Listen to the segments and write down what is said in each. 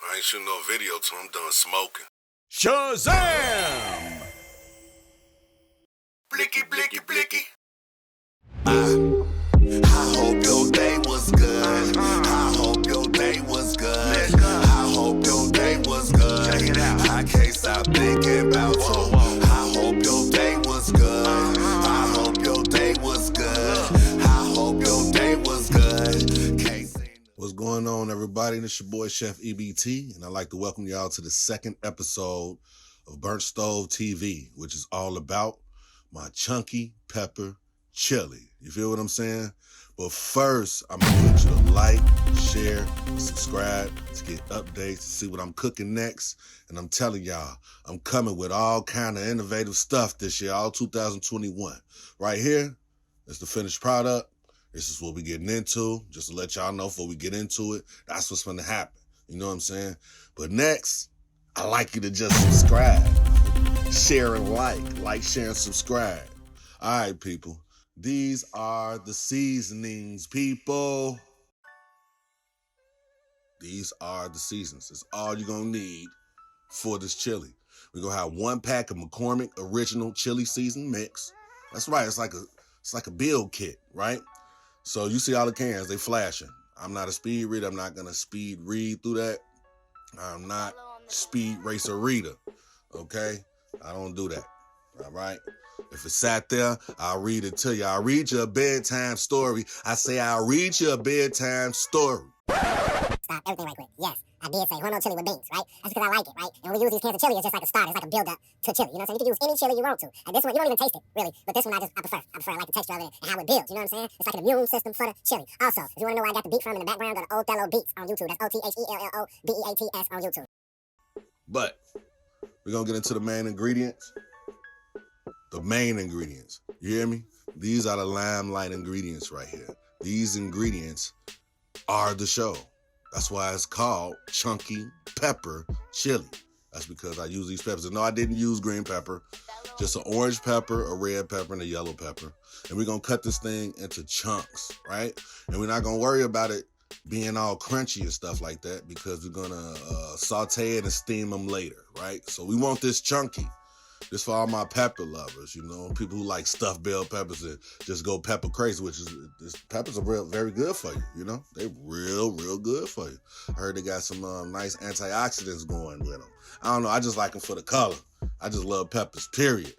I ain't shooting no video till I'm done smoking. Shazam! Blicky, blicky, blicky. I hope your day was good. I hope your day was good. I hope your day was good. Check it out. I can't stop thinking about you. I hope your day was good. I hope your day was good. I hope your day was good. Can't see. What's going on, everybody? This your boy, Chef EBT, and I'd like to welcome y'all to the second episode of Burnt Stove TV, which is all about my chunky pepper chili. You feel what I'm saying? But first, I'm going to get you to like, share, subscribe to get updates, to see what I'm cooking next. And I'm telling y'all, I'm coming with all kind of innovative stuff this year, all 2021. Right here, it's the finished product. This is what we're getting into. Just to let y'all know before we get into it, that's what's going to happen. You know what I'm saying? But next, I'd like you to just subscribe, share, and like, share, and subscribe. All right, people. These are the seasonings, people. These are the seasonings. It's all you're going to need for this chili. We're going to have 1 pack of McCormick Original Chili Season Mix. That's right. It's like a build kit, right? So you see all the cans, they flashing. I'm not a speed reader. I'm not going to speed read through that. I'm not speed racer reader, okay? I don't do that, all right? If it sat there, I'll read it to you. I'll read you a bedtime story. I say I'll read you a bedtime story. Stop everything right quick. Yes, I did say hormone chili with beans, right? That's because I like it, right? And when we use these cans of chili, it's just like a start. It's like a build-up to chili. You know what I'm saying? You can use any chili you want to. And this one, you don't even taste it, really. But this one, I prefer. I like the texture of it and how it builds. You know what I'm saying? It's like an immune system for the chili. Also, if you want to know where I got the beat from in the background, go to Othello Beats on YouTube. That's OTHELLOBEATS on YouTube. But we're going to get into the main ingredients. The main ingredients. You hear me? These are the limelight ingredients right here. These ingredients are the show. That's why it's called chunky pepper chili. That's because I use these peppers. And no, I didn't use green pepper. Just an orange pepper, a red pepper, and a yellow pepper. And we're going to cut this thing into chunks, right? And we're not going to worry about it being all crunchy and stuff like that because we're going to saute it and steam them later, right? So we want this chunky. This for all my pepper lovers, you know, people who like stuffed bell peppers and just go pepper crazy, which is, peppers are very good for you, you know? They real good for you. I heard they got some nice antioxidants going with them. I don't know, I just like them for the color. I just love peppers, period.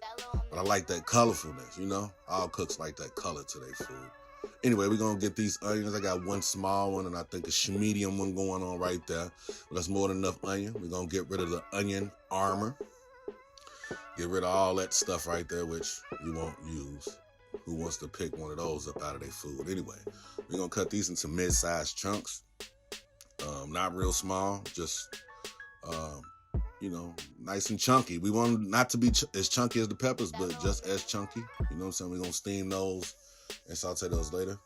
But I like that colorfulness, you know? All cooks like that color to their food. Anyway, we're going to get these onions. I got one small one and I think a medium one going on right there. But that's more than enough onion. We're going to get rid of the onion armor. Get rid of all that stuff right there, which you won't use. Who wants to pick one of those up out of their food? Anyway, we're going to cut these into mid-sized chunks. Not real small, just, you know, nice and chunky. We want them not to be as chunky as the peppers, but just as chunky. You know what I'm saying? We're going to steam those and saute those later.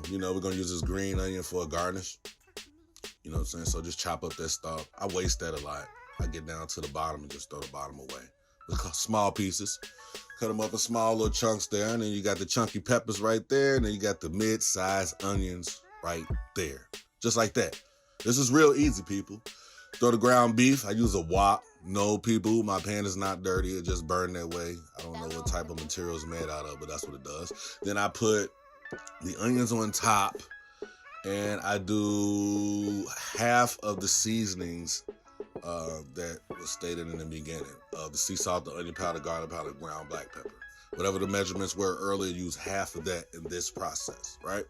You know, we're going to use this green onion for a garnish. You know what I'm saying? So just chop up that stalk. I waste that a lot. I get down to the bottom and just throw the bottom away. Small pieces. Cut them up in small little chunks there. And then you got the chunky peppers right there. And then you got the mid-sized onions right there. Just like that. This is real easy, people. Throw the ground beef. I use a wok. No, people, my pan is not dirty. It just burned that way. I don't know what type of material it's made out of, but that's what it does. Then I put the onions on top. And I do half of the seasonings that was stated in the beginning. The sea salt, the onion powder, garlic powder, ground black pepper. Whatever the measurements were earlier, use half of that in this process, right?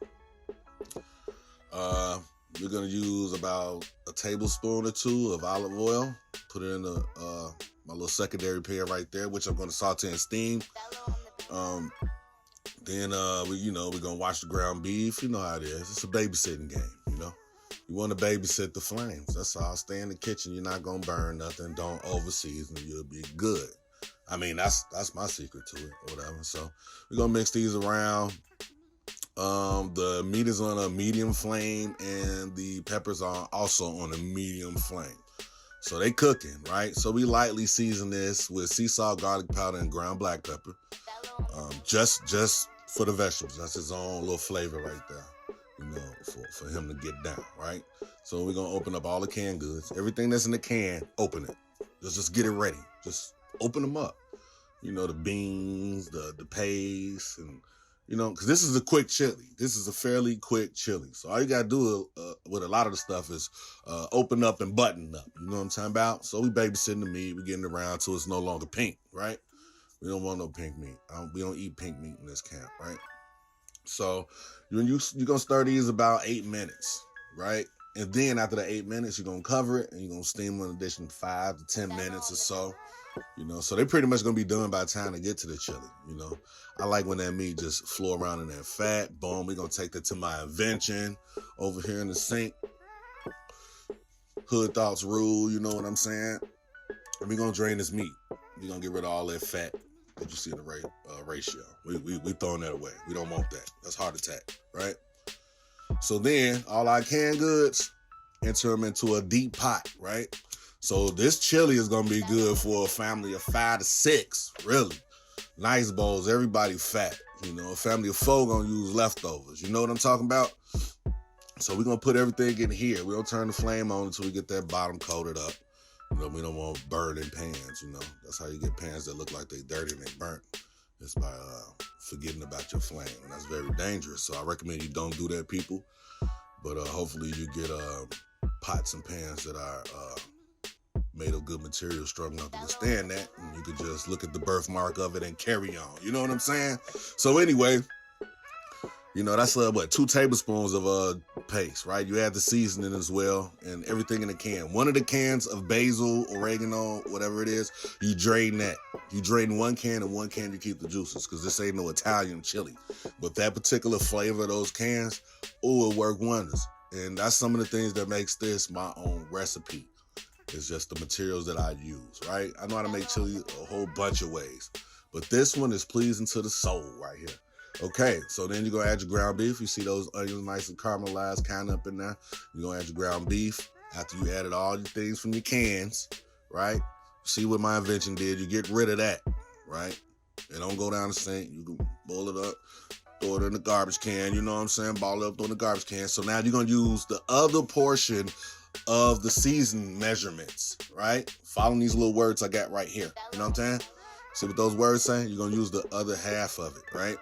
We're going to use about a tablespoon or 2 of olive oil. Put it in my little secondary pan right there, which I'm going to saute and steam. Then, we're going to wash the ground beef. You know how it is. It's a babysitting game, you know? You want to babysit the flames. That's all. Stay in the kitchen. You're not going to burn nothing. Don't overseason. You'll be good. I mean, that's my secret to it or whatever. So we're going to mix these around. The meat is on a medium flame and the peppers are also on a medium flame. So they cooking, right? So we lightly season this with sea salt, garlic powder, and ground black pepper. Just for the vegetables. That's its own little flavor right there. for him to get down, right? So we're gonna open up all the canned goods. Everything that's in the can, open it. Just get it ready. Just open them up. The beans, the paste, and because this is a quick chili. This is a fairly quick chili. So all you gotta do with a lot of the stuff is open up and button up. You know what I'm talking about? So we babysitting the meat. We're getting around till it's no longer pink, right? We don't want no pink meat. We don't eat pink meat in this camp, right? So you're gonna stir these about 8 minutes, right? And then after the 8 minutes, you're gonna cover it and you're gonna steam an additional 5 to 10 minutes or so. So they're pretty much gonna be done by the time they get to the chili. I like when that meat just flow around in that fat. Boom, we're gonna take that to my invention over here in the sink. Hood thoughts rule, you know what I'm saying? And we're gonna drain this meat. We're gonna get rid of all that fat that you see in the ratio. We throwing that away. We don't want that. That's heart attack, right? So then all our canned goods, enter them into a deep pot, right? So this chili is gonna be good for a family of 5 to 6, really. Nice bowls, everybody fat. A family of 4 gonna use leftovers. You know what I'm talking about? So we're gonna put everything in here. We don't turn the flame on until we get that bottom coated up. We don't want burning pans, That's how you get pans that look like they dirty and they burnt. It's by forgetting about your flame. And that's very dangerous. So I recommend you don't do that, people. But hopefully you get pots and pans that are made of good material, strong enough to withstand that. And you can just look at the birthmark of it and carry on. You know what I'm saying? So anyway, that's 2 tablespoons of paste, right? You add the seasoning as well and everything in the can. One of the cans of basil, oregano, whatever it is, you drain that. You drain 1 can and 1 can you keep the juices because this ain't no Italian chili. But that particular flavor of those cans, it work wonders. And that's some of the things that makes this my own recipe. It's just the materials that I use, right? I know how to make chili a whole bunch of ways. But this one is pleasing to the soul right here. Okay, so then you're going to add your ground beef. You see those onions nice and caramelized kind of up in there. You're going to add your ground beef after you added all your things from your cans, right? See what my invention did. You get rid of that, right? It don't go down the sink. You can boil it up, throw it in the garbage can. You know what I'm saying? Ball it up, throw it in the garbage can. So now you're going to use the other portion of the season measurements, right? Following these little words I got right here. You know what I'm saying? See what those words say? You're going to use the other half of it, right?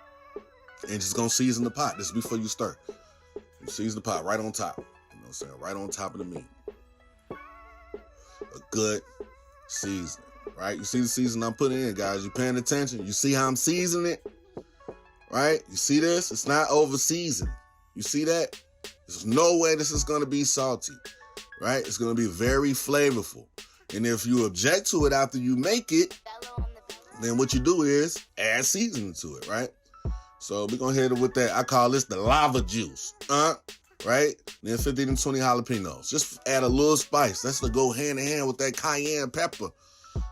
And just gonna season the pot. This is before you stir. You season the pot right on top. You know what I'm saying? Right on top of the meat. A good seasoning, right? You see the seasoning I'm putting in, guys. You paying attention? You see how I'm seasoning it? Right? You see this? It's not over seasoned. You see that? There's no way this is gonna be salty, right? It's gonna be very flavorful. And if you object to it after you make it, then what you do is add seasoning to it, right? So we're going to hit it with that. I call this the lava juice, right? Then 15 to 20 jalapenos. Just add a little spice. That's to go hand in hand with that cayenne pepper.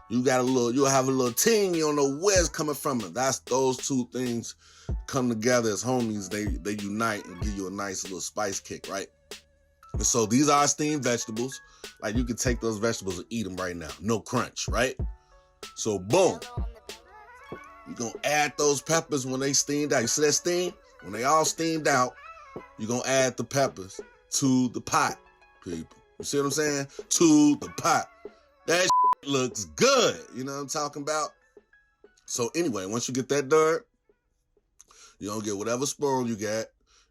You'll have a little ting. You don't know where it's coming from. That's those 2 things come together as homies. They unite and give you a nice little spice kick, right? And so these are steamed vegetables. Like you can take those vegetables and eat them right now. No crunch, right? So boom. You're going to add those peppers when they steamed out. You see that steam? When they all steamed out, you're going to add the peppers to the pot, people. You see what I'm saying? To the pot. That looks good. You know what I'm talking about? So anyway, once you get that done, you're going to get whatever spoon you got.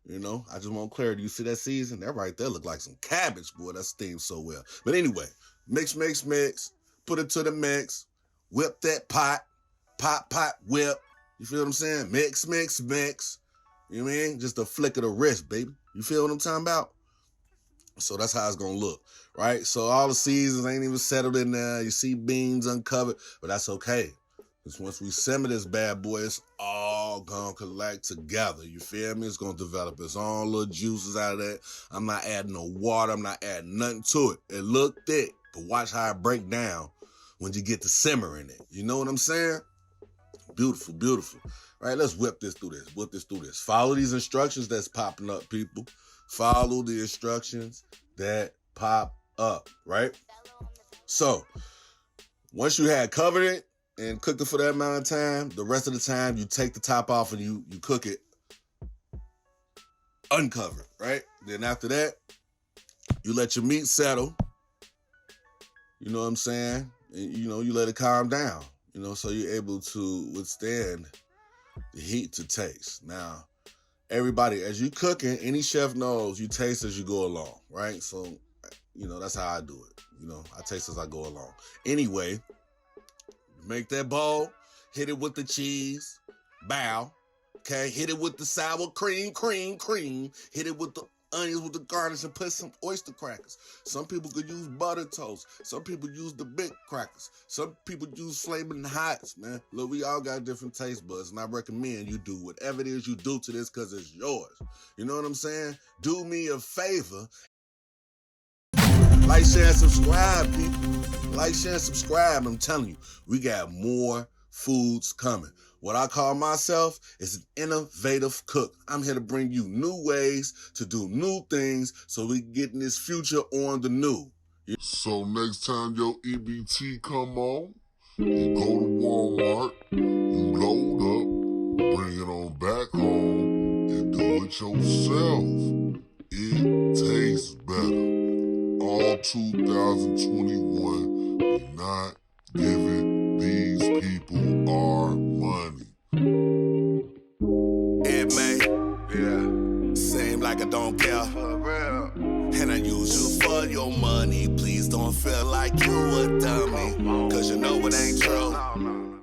I just want clarity. You see that season? That right there look like some cabbage, boy. That steams so well. But anyway, mix. Put it to the mix. Whip that pot. Pot, whip. You feel what I'm saying? Mix. You know what I mean? Just a flick of the wrist, baby. You feel what I'm talking about? So that's how it's going to look, right? So all the seasons ain't even settled in there. You see beans uncovered, but that's okay. Because once we simmer this bad boy, it's all going to collect together. You feel me? It's going to develop its own little juices out of that. I'm not adding no water. I'm not adding nothing to it. It look thick, but watch how it break down when you get to simmering it. You know what I'm saying? Beautiful. All right, let's whip this through this. Follow these instructions that's popping up, people. Follow the instructions that pop up, right? So, once you had covered it and cooked it for that amount of time, the rest of the time, you take the top off and you cook it uncovered, right? Then after that, you let your meat settle. You know what I'm saying? And, you know, you let it calm down, you know, so you're able to withstand the heat to taste. Now, everybody, as you cooking, any chef knows you taste as you go along, right? So, you know, that's how I do it. You know, I taste as I go along. Anyway, make that bowl, hit it with the cheese, bow, okay? Hit it with the sour cream, hit it with the onions with the garnish and put some oyster crackers. Some people could use butter toast. Some people use the big crackers. Some people use flaming hots, man. Look, we all got different taste buds, and I recommend you do whatever it is you do to this because it's yours. You know what I'm saying? Do me a favor. Like, share, and subscribe, people. Like, share, and subscribe. I'm telling you, we got more foods coming. What I call myself is an innovative cook. I'm here to bring you new ways to do new things so we can get in this future on the new. So next time your EBT come on, you go to Walmart, you load up, bring it on back home, and do it yourself. It tastes better. All 2021, we're not giving these people our money. It may, seem like I don't care. And I use you for your money. Please don't feel like you a dummy. Cause you know it ain't true.